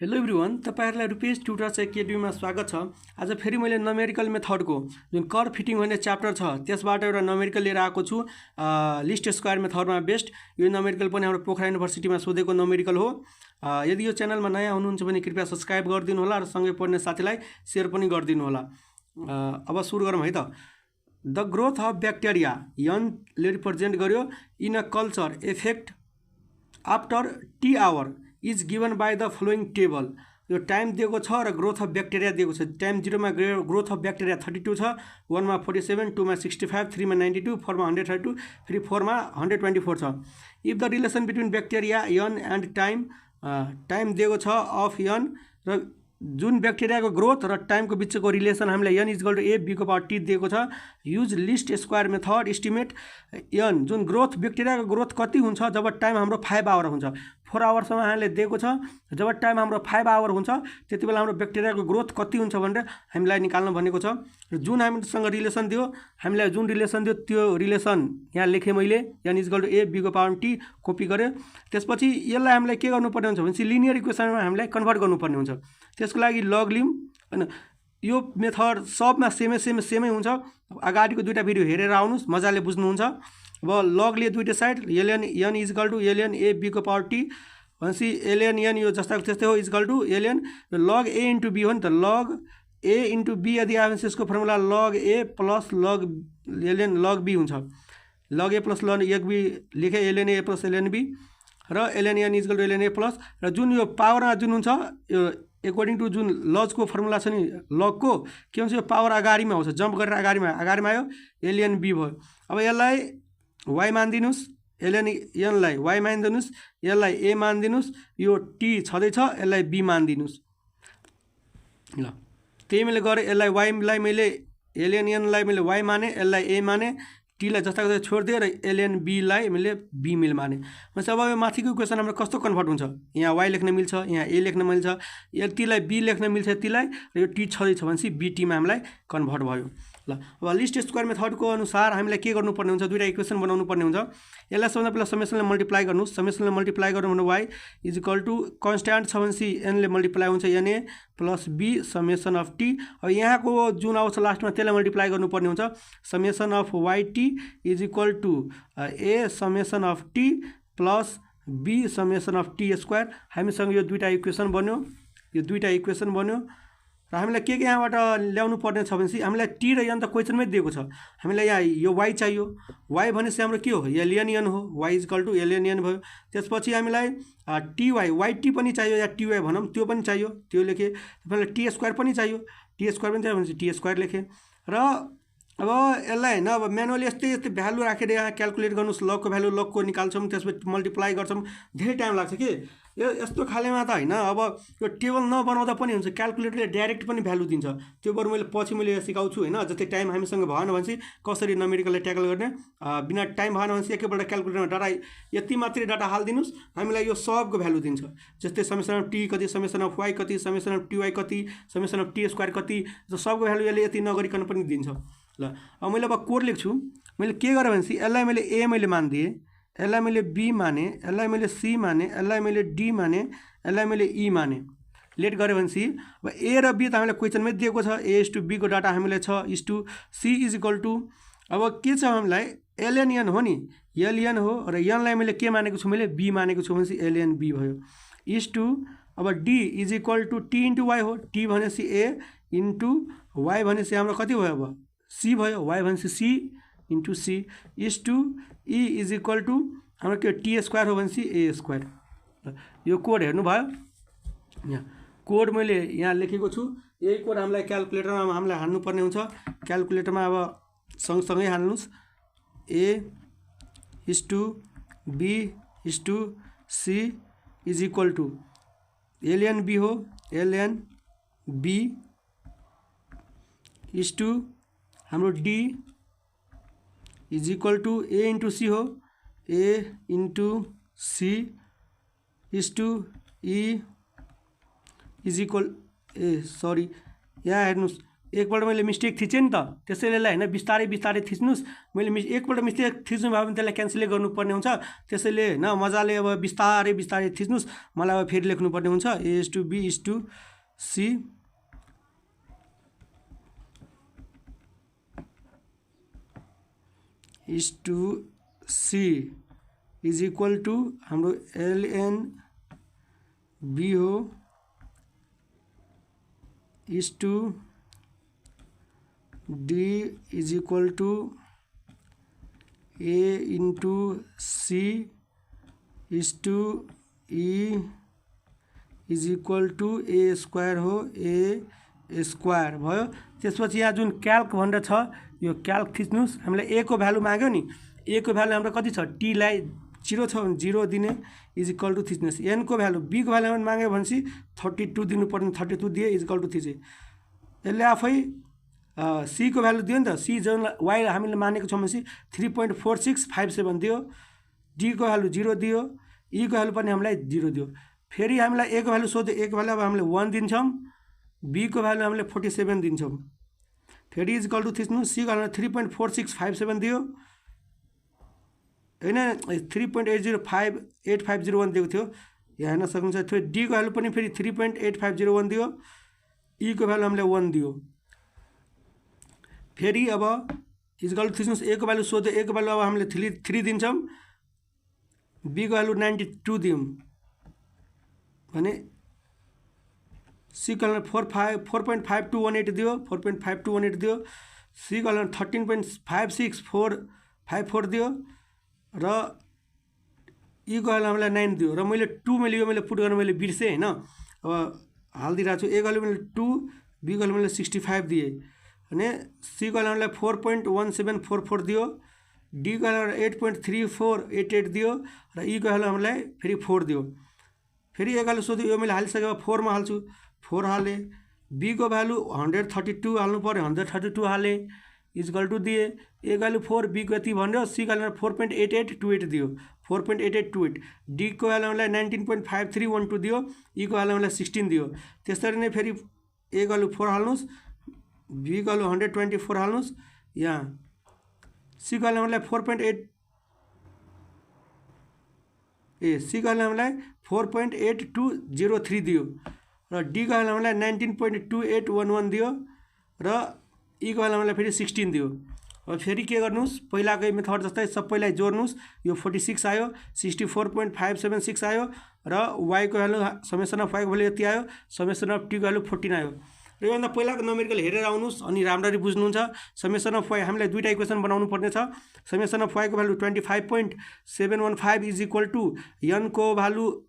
Hello everyone, तपाईहरुलाई Rupesh tutors एकेडेमीमा स्वागत छ। आज फेरि मैले न्युमेरिकल मेथडको जुन कर्व फिटिङ भन्ने च्याप्टर छ त्यसबाट एउटा न्युमेरिकल लिएर आएको छु। लिस्ट स्क्वायर मेथडमा बेस्ड यो न्युमेरिकल पनि हाम्रो पोखरा युनिभर्सिटीमा सोधेको न्युमेरिकल हो। यदि यो च्यानलमा नयाँ हुनुहुन्छ भने कृपया सब्स्क्राइब गरिदिनु होला र सँगै पढ्ने साथीलाई सेयर पनि गरिदिनु होला। अब सुरु गरौँ है त। द ग्रोथ अफ ब्याक्टेरिया यनले रिप्रेजेन्ट गर्यो in a culture effect after T hour is given by the following table. यो टाइम दिएको छ र ग्रोथ अफ ब्याक्टेरिया दिएको छ। टाइम 0 मा ग्रोथ अफ ब्याक्टेरिया 32 छ, 1 मा 47, 2 मा 65, 3 मा 92, 4 मा 132, फेरि 4 मा 124 छ। If the relation between bacteria N and time दिएको छ अफ यन र जुन ब्याक्टेरियाको ग्रोथ र टाइमको बिचको रिलेसन हामीलाई N is equal to a बीको पावर टी दिएको छ। Use least square method estimate N जुन ग्रोथ ब्याक्टेरियाको ग्रोथ कति हुन्छ जब टाइम हाम्रो 5 आवर हुन्छ। 4 आवरसम्म हामीले दिएको छ। जब टाइम हाम्रो 5 आवर हुन्छ त्यति बेला हाम्रो ब्याक्टेरियाको ग्रोथ कति हुन्छ भनेर हामीलाई निकाल्न भनेको छ। र जुन हामीसँग रिलेसन दियो हामीलाई जुन रिलेसन दियो त्यो रिलेसन यहाँ लेखेँ मैले, N is equal to a बीको पावर टी कपी गरेँ। त्यसपछि यसलाई हामीलाई के गर्नुपर्ने हुन्छ भने लिनियर इक्वेसनमा हामीलाई कन्भर्ट गर्नुपर्ने हुन्छ। त्यसको लागि लग लिउँ हैन। यो मेथड सबमा सेमै हुन्छ। अगाडिको दुईटा भिडियो हेरेर आउनुहोस्, मजाले बुझ्नुहुन्छ। अब लग लिए दुईटा side ln N is equal to ln a बीको पावर टी भनेपछि एलएन यन यो जस्ताको त्यस्तै हो is equal to ln log a into b हो नि त। लग ए इन्टु बी यदि आयो भने यसको formula log a plus log ln log b हुन्छ। लग ए प्लस लग एक बी लेखेँ, ln a plus ln b र ln N is equal to ln a plus र जुन यो पावरमा जुन हुन्छ यो एकोर्डिङ टु जुन लजको फर्मुला छ नि लगको के भन्छ, यो पावर अगाडिमा आउँछ, जम्प गरेर अगाडिमा आयो एलएन बी भयो। अब यसलाई वाइ मानिदिनुहोस्, एलएन यनलाई वाइ मानिदिनुहोस्, यसलाई ए मानिदिनुहोस्, यो टी छँदैछ यसलाई बी मानिदिनुहोस्। ल त्यही मैले गरेँ। यसलाई वाइलाई मैले एलएन यनलाई मैले वाइ माने, यसलाई ए माने, टीलाई जस्ताको त्यस्तै छोडिदिएँ र एलएन बीलाई मैले बी मिल माने। भनेपछि अब यो माथिको इक्वेसन हाम्रो कस्तो कन्भर्ट हुन्छ, यहाँ वाइ लेख्न मिल्छ, यहाँ ए लेख्न मिल्छ, यतिलाई बी लेख्न मिल्छ यतिलाई, र यो टी छँदैछ भनेपछि बी टीमा हामीलाई कन्भर्ट भयो। ल अब लिस्ट स्क्वायर मेथडको अनुसार हामीलाई के गर्नुपर्ने हुन्छ, दुईटा इक्वेसन बनाउनु पर्ने हुन्छ। यसलाई सबभन्दा पहिला समेसनले मल्टिप्लाई गर्नुहोस्। समेसनले मल्टिप्लाई गर्नु भने y is equal to constant छ भनेपछि एनले मल्टिप्लाई हुन्छ n a plus b summation of t. अब यहाँको जुन आउँछ लास्टमा त्यसलाई मल्टिप्लाई गर्नुपर्ने हुन्छ। Summation of y t is equal to a summation of t plus b summation of t square. हामीसँग यो दुईटा इक्वेसन बन्यो, यो दुईटा इक्वेसन बन्यो र हामीलाई के यहाँबाट ल्याउनु पर्ने छ भनेपछि हामीलाई टी र यन त क्वेसनमै दिएको छ। हामीलाई यहाँ यो वाइ चाहियो। वाइ भनेपछि हाम्रो के हो, एलएन यन हो। Y is equal to ln N भयो। त्यसपछि हामीलाई टीवाई वाइ टी पनि चाहियो या टीवाई भनौँ त्यो पनि चाहियो, त्यो लेखेँ। तपाईँलाई टी स्क्वायर पनि चाहियो, टी स्क्वायर पनि चाहियो भनेपछि टी स्क्वायर लेखेँ। र अब यसलाई होइन अब म्यानुअली यस्तै भ्यालु राखेर यहाँ क्यालकुलेट गर्नुहोस्। लगको भ्यालु लगको निकाल्छौँ, त्यसपछि मल्टिप्लाई गर्छौँ, धेरै टाइम लाग्छ कि यो यस्तो खालेमा त होइन। अब यो टेबल नबनाउँदा पनि हुन्छ, क्यालकुलेटरले डाइरेक्ट पनि भ्यालु दिन्छ। त्यो बरु मैले पछि सिकाउँछु होइन। जस्तै टाइम हामीसँग भएन भनेपछि कसरी न्युमेरिकललाई ट्याकल गर्ने, बिना टाइम भएन भनेपछि एकैपल्ट क्यालकुलेटरमा डाटा यति मात्रै डाटा हालिदिनुहोस्, हामीलाई यो सबको भ्यालु दिन्छ। जस्तै समेसन अफ टी कति, समेसन अफ वाइ कति, समेसन अफ टीवाई कति, समेसन अफ टी स्क्वायर कति, सबको भ्यालु यसले यति नगरिकन पनि दिन्छ। ल अब मैले अब कोड लेख्छु। मैले के गरेँ भनेपछि यसलाई मैले ए मैले मानिदिएँ, यसलाई मैले बी माने, यसलाई मैले सी माने, यसलाई मैले डी माने, यसलाई मैले ई माने। लेट गरेँ भनेपछि अब ए र बी त हामीलाई क्वेसनमै दिएको छ। ए इज टु बीको डाटा हामीलाई छ, is to c is equal to अब के छ हामीलाई एलएन यन हो नि, एलएन हो र यनलाई मैले के मानेको छु, मैले बी मानेको छु भनेपछि एलएन बी भयो। इज टु अब d is equal to t into y हो। टी भनेपछि ए इन्टु वाइ भनेपछि हाम्रो कति भयो, अब सी भयो। वाइ भनेपछि c into c is to e is equal to हाम्रो के टी स्क्वायर हो भनेपछि ए स्क्वायर। यो कोड हेर्नुभयो, यहाँ कोड मैले यहाँ लेखेको छु। यही कोड हामीलाई क्यालकुलेटरमा हामीलाई हाल्नुपर्ने हुन्छ। क्यालकुलेटरमा अब सँगसँगै हाल्नुहोस्। A is to b is to c is equal to ln b हो, एलएन बी इज टु हाम्रो d is equal to a into c हो, a into c is to e is equal यहाँ हेर्नुहोस् एकपल्ट मैले mistake थिचेँ नि त, त्यसैले यसलाई होइन बिस्तारै बिस्तारै थिच्नुहोस्। मैले एकपल्ट मिस्टेक थिच्नु भयो भने त्यसलाई क्यान्सलै गर्नुपर्ने हुन्छ, त्यसैले होइन मजाले अब बिस्तारै बिस्तारै थिच्नुहोस्। मलाई अब फेरि लेख्नुपर्ने हुन्छ A is to B is to C is to C is equal to हाम्रो ln B हो is to D is equal to A into C is to E is equal to A square हो A square भयो। त्यसपछि यहाँ जुन calc भनेर छ यो क्याल्क थिच्नुहोस्। हामीलाई A को भ्यालु माग्यो नि, A को भ्यालु हाम्रो कति छ, T लाई 0 छ भने 0 दिने इज इक्वल टू थिच्नुहोस्। N को भ्यालु B को भ्यालु माग्यो भनेपछि 32 दिनुपर्ने 32 दिए इज इक्वल टू थिचे। यसले आफै C को भ्यालु दियो नि त, C जुन Y हामीले मानेको छौँ भनेपछि 3.4657 दियो, D को भ्यालु 0 दियो, E को भ्यालु पनि हामीलाई 0 दियो। फेरि हामीलाई A को भ्यालु सोध्यो, A को भ्यालु अब हामीले 1 दिन्छौँ, B को भ्यालु हामीले 47 दिन्छौँ। फेरि इज इक्वल टू थिच्नु, C को भ्यालु 3.4657 दियो होइन, 3.8501 दिएको थियो यहाँ हेर्न सक्नुहुन्छ। थियो D को भ्यालु पनि फेरि 3.8501 दियो, E को भ्यालु हामीले 1 दियो। फेरि अब इज इक्वल टू थिच्नुहोस्, A को भ्यालु सोध्यो, A को भ्यालु अब हामीले 3 दिन्छौँ, B को भ्यालु 92 दियौँ भने C को भ्यालु 4.5218 दियो, 4.5218 दियो। C को भ्यालु 13.56454 दियो र E को भ्यालु हामीलाई 9 दियो। र मैले 2 यो पुट गर्न मैले बिर्सेँ होइन, अब हालिदिइरहेको छु। A को भ्यालु मैले 2, B को भ्यालु मैले 65 दिएँ भने C को भ्यालु हामीलाई 4.1744 दियो, D को भ्यालु 8.3488 दियो र E को भ्यालु हामीलाई फेरि 4 दियो। फेरि A को भ्यालु सोध्यो, यो मैले हालिसकेको 4 मा हाल्छु, 4 हाले। B को भ्यालु 132 हाल्नु पर्यो, 132 हाले इज इक्वल टू दिए। A को भ्यालु 4, B को यति भन्यो, C को भ्यालु 4.8828 दियो, 4.8828। D को भ्यालु हामीलाई 19.5312 दियो, E को भ्यालु हामीलाई 16 दियो। त्यसरी नै फेरि A को भ्यालु 4 हाल्नुहोस्, B को भ्यालु 124 हाल्नुहोस्, यहाँ C को भ्यालु हामीलाई 4.8203 दियो र D को भ्यालु हामीलाई 19.2811 दियो र E को भ्यालु हामीलाई फेरि 16 दियो। अब फेरि के गर्नुहोस्, पहिलाकै मेथड जस्तै सबैलाई जोड्नुहोस्। यो 46 आयो, 64.576 आयो र Y को भ्यालु समेसन अफ Y को भ्यालु यति आयो, समेसन अफ T को भ्यालु 14 आयो। र योभन्दा पहिलाको नमेरिकल हेरेर आउनुहोस् अनि राम्ररी बुझ्नुहुन्छ। समेसन अफ Y हामीलाई दुईटा इक्वेसन बनाउनु पर्ने छ। समेसन अफ Y को value 25.715 is equal to N को भ्यालु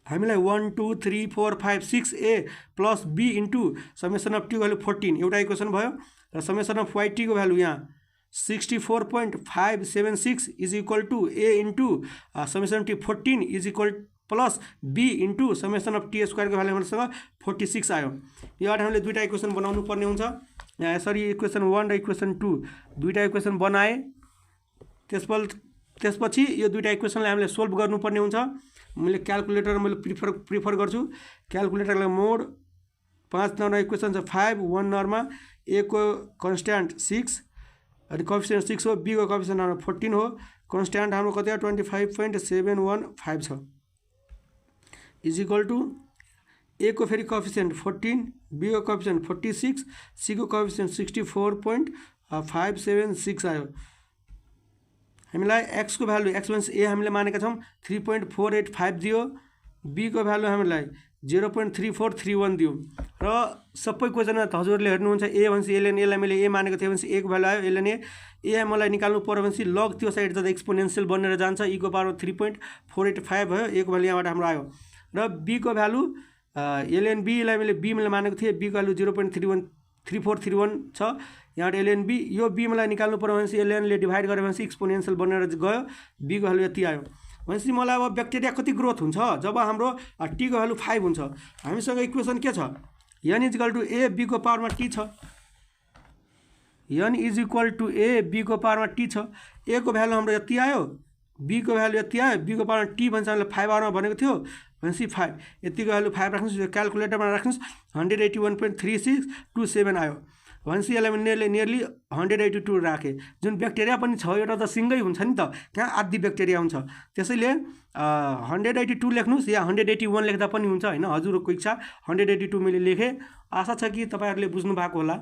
हामीलाई 1 2 3 4 5 6A plus B into summation of T को भ्यालु 14 एउटा इक्वेसन भयो। र समेसन अफ YT को भ्यालु यहाँ 64.576 is equal to A into summation of T 14 is equal plus B into summation of T square को value हामीसँग 46 आयो। यो हामीले दुईटा इक्वेसन बनाउनु पर्ने हुन्छ। यहाँ यसरी इक्वेसन 1 र इक्वेसन 2 दुईटा इक्वेसन बनाए, त्यसपछि यो दुईटा इक्वेसनलाई हामीले सोल्भ गर्नुपर्ने हुन्छ। मैले क्याल्कुलेटर मैले प्रिफर गर्छु। क्याल्कुलेटरलाई मोड 5 नम्बर इक्वेसन छ 5, 1 नम्बरमा A को कन्स्ट्यान्ट 6 अनि कोएफिसिएन्ट 6 हो, B को कोएफिसिएन्ट हाम्रो 14 हो, कन्स्ट्यान्ट हाम्रो कति हो 25.715 छ इज इक्वल टू A को फेरि कोएफिसिएन्ट 14, B को कोएफिसिएन्ट 46, C को कोएफिसिएन्ट 64.576 आयो। हामीलाई x को भ्यालु x मीन्स A हामीले मानेका छौँ 3.485 दियो, B को भ्यालु हामीलाई 0.3431 दियो र सबै क्वेसनमा हजुरले हेर्नुहुन्छ A भनेपछि ln A लाई मैले A मानेको थिएँ भनेपछि A को भ्यालु आयो ln A मलाई निकाल्नु पर्यो भनेपछि लग त्यो साइड जाँदा एक्सपोनेन्शियल बनेर जान्छ, E को पावर 3.485 भयो, A को भ्यालु यहाँबाट हाम्रो आयो। र B को भ्यालु ln B लाई मैले B मैले मानेको थिएँ, B को भ्यालु 0.3431 छ, यहाँबाट ln B यो B मलाई निकाल्नु पर्यो भनेपछि ln ले डिभाइड गरे भनेपछि एक्सपोनेन्शियल बनेर गयो, B को भ्यालु यति आयो। भनेपछि मलाई अब ब्याक्टेरिया कति ग्रोथ हुन्छ जब हाम्रो T को भ्यालु 5 हुन्छ। हामीसँग इक्वेसन के छ, N is equal to A B को पावरमा T छ, N is equal to A B को पावरमा T छ। A को भ्यालु हाम्रो यति आयो, B को भ्यालु यति आयो, B को पावरमा T भन्छ हामीले 5 आवरमा भनेको थियो भनेपछि 5 यतिको भ्यालु 5 राख्नुहोस्, यो क्याल्कुलेटरमा राख्नुहोस् 181.3627 आयो। भनेपछि यसलाई मैले नियरली 182 राखेँ। जुन ब्याक्टेरिया पनि छ एउटा त सिङ्गै हुन्छ नि त, कहाँ आदि ब्याक्टेरिया हुन्छ। त्यसैले 182 लेख्नुहोस् या 181 लेख्दा पनि हुन्छ होइन। हजुरको इच्छा 182 मैले लेखेँ। आशा छ कि तपाईँहरूले बुझ्नु भएको होला।